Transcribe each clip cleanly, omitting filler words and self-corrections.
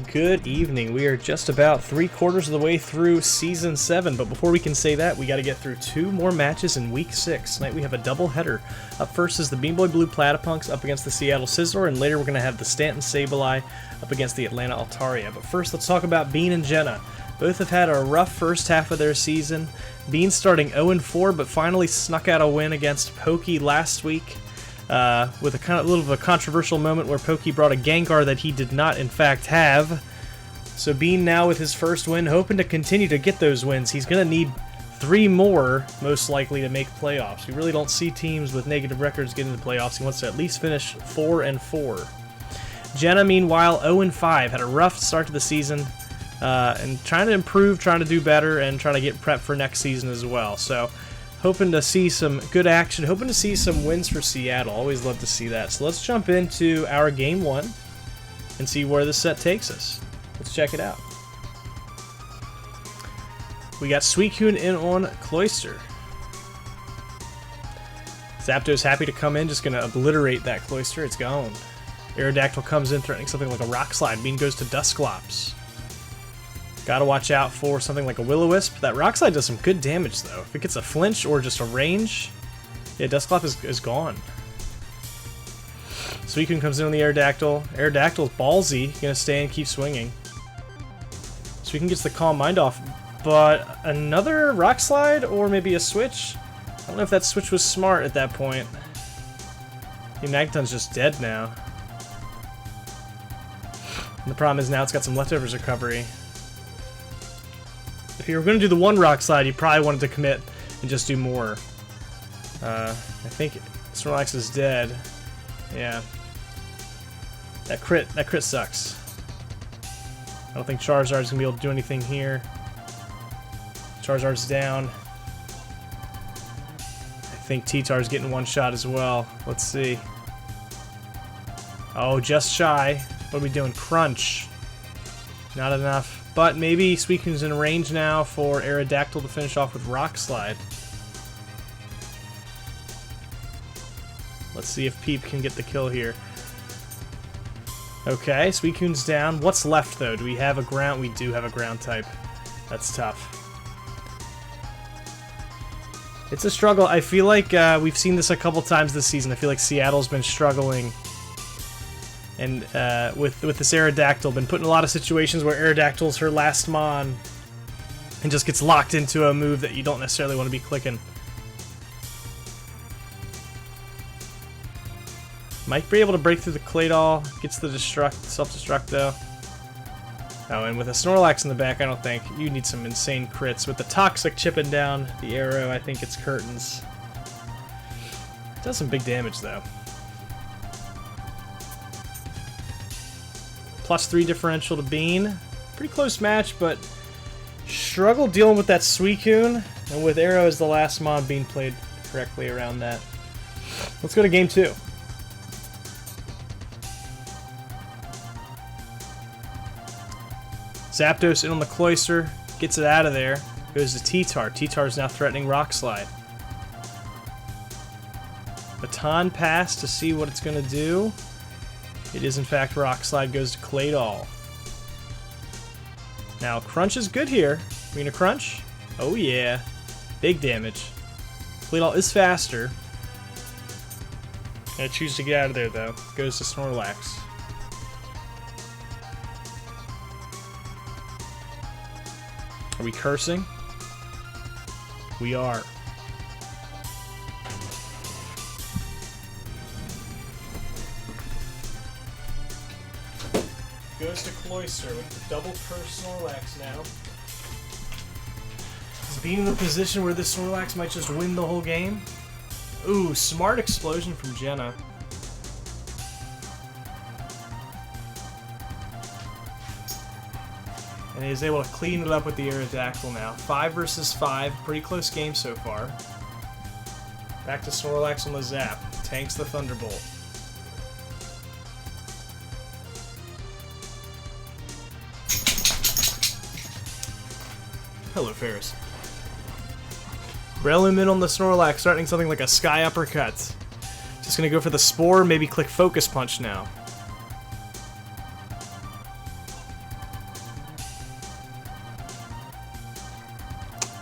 Good evening. We are just about 3/4 of the way through Season 7, but before we can say that, we got to get through 2 more matches in Week 6. Tonight we have a doubleheader. Up first is the Beanboyblue Platypunks up against the Seattle Sizzler, and later we're going to have the Stanton Sableye up against the Atlanta Altaria. But first, let's talk about Bean and Jenna. Both have had a rough first half of their season. Bean starting 0-4, but finally snuck out a win against Pokey last week. With a kind of little of a controversial moment where Pokey brought a Gengar that he did not in fact have. So Bean now with his first win, hoping to continue to get those wins. He's going to need 3 more, most likely, to make playoffs. We really don't see teams with negative records get into the playoffs. He wants to at least finish 4-4. Jenna, meanwhile, 0-5. Had a rough start to the season. And trying to improve, trying to do better, and trying to get prepped for next season as well. So hoping to see some good action, hoping to see some wins for Seattle. Always love to see that. So let's jump into our Game 1 and see where this set takes us. Let's check it out. We got Suicune in on Cloyster. Zapdos happy to come in, just going to obliterate that Cloyster. It's gone. Aerodactyl comes in threatening something like a Rock Slide. Bean goes to Dusclops. Gotta watch out for something like a Will-O-Wisp. That Rock Slide does some good damage, though. If it gets a flinch or just a range, yeah, Dusclops is gone. Suicune comes in on the Aerodactyl. Aerodactyl's ballsy, gonna stay and keep swinging. Suicune gets the Calm Mind off, but another Rock Slide or maybe a switch? I don't know if that switch was smart at that point. The Magneton's just dead now. And the problem is now it's got some leftovers recovery. If you were going to do the one Rock Slide, you probably wanted to commit and just do more. I think Snorlax is dead. Yeah. That crit sucks. I don't think Charizard's going to be able to do anything here. Charizard's down. I think T-Tar's getting one shot as well. Let's see. Oh, just shy. What are we doing? Crunch. Not enough. But maybe Suicune's in range now for Aerodactyl to finish off with Rock Slide. Let's see if Peep can get the kill here. Okay, Suicune's down. What's left, though? Do we have a ground? We do have a ground type. That's tough. It's a struggle. I feel like we've seen this a couple times this season. I feel like Seattle's been struggling. And with this Aerodactyl, been put in a lot of situations where Aerodactyl's her last mon and just gets locked into a move that you don't necessarily want to be clicking. Might be able to break through the Claydol, gets the self-destruct though. Oh, and with a Snorlax in the back, I don't think. You need some insane crits. With the Toxic chipping down the arrow, I think it's curtains. It does some big damage though. +3 differential to Bean. Pretty close match, but struggle dealing with that Suicune. And with Arrow as the last mon, Bean played correctly around that. Let's go to Game 2. Zapdos in on the Cloyster, gets it out of there. Goes to T-Tar. T-Tar's now threatening Rock Slide. Baton Pass to see what it's going to do. It is, in fact, Rock Slide goes to Claydol. Now, Crunch is good here. We need a Crunch? Oh, yeah. Big damage. Claydol is faster. Gonna choose to get out of there, though. Goes to Snorlax. Are we cursing? We are. Goes to Cloyster with the double curse Snorlax now. Is Bean in the position where this Snorlax might just win the whole game? Ooh, smart explosion from Jenna. And he is able to clean it up with the Aerodactyl now. 5 versus 5, pretty close game so far. Back to Snorlax on the Zap. Tanks the Thunderbolt. Hello, Ferris. Breloom in on the Snorlax, starting something like a Sky Uppercut. Just gonna go for the Spore, maybe click Focus Punch now.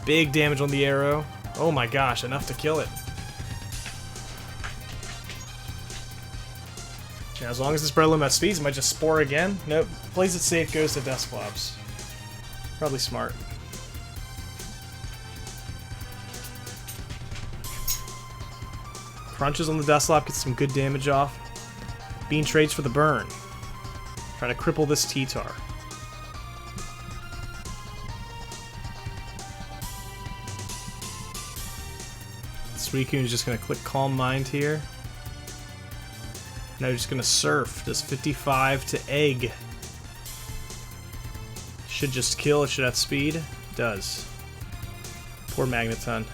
Big damage on the arrow. Oh my gosh, enough to kill it. Now, as long as this Breloom has speeds, it might just spore again. Nope. Plays it safe, goes to Dusclops. Probably smart. Crunches on the Dusclop, gets some good damage off. Bean trades for the burn. Trying to cripple this T-Tar. Suicune is just going to click Calm Mind here. Now just going to Surf. Does 55 to Egg. Should just kill. It should have speed. Does. Poor Magneton.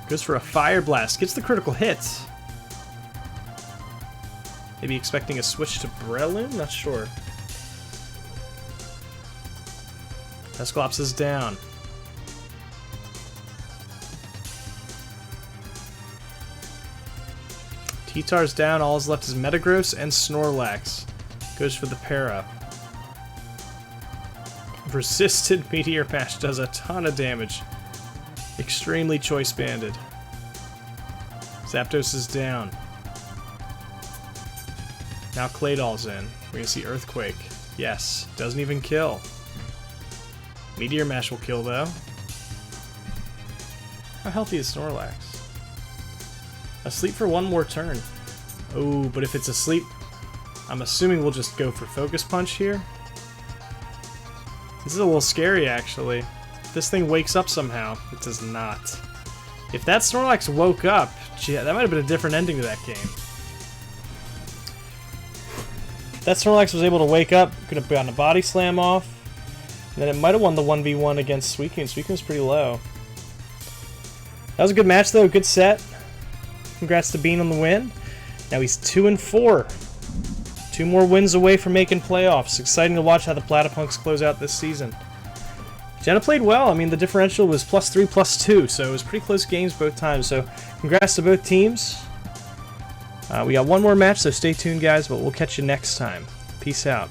Goes for a Fire Blast. Gets the critical hit. Maybe expecting a switch to Breloom? Not sure. Dusclops is down. T-Tar's down. All is left is Metagross and Snorlax. Goes for the para. Resisted Meteor Mash does a ton of damage. Extremely choice banded. Zapdos is down. Now Claydol's in. We're gonna see Earthquake. Yes, doesn't even kill. Meteor Mash will kill though. How healthy is Snorlax? Asleep for one more turn. Oh, but if it's asleep, I'm assuming we'll just go for Focus Punch here. This is a little scary actually. If this thing wakes up somehow, it does not. If that Snorlax woke up, gee, that might have been a different ending to that game. If that Snorlax was able to wake up, could have gotten a Body Slam off. And then it might have won the 1v1 against Suicune. Suicune's pretty low. That was a good match though, good set. Congrats to Bean on the win. Now he's 2-4. 2 more wins away from making playoffs. Exciting to watch how the Platypunks close out this season. Jenna played well. I mean, the differential was +3, +2, so it was pretty close games both times. So congrats to both teams. We got one more match, so stay tuned, guys, but we'll catch you next time. Peace out.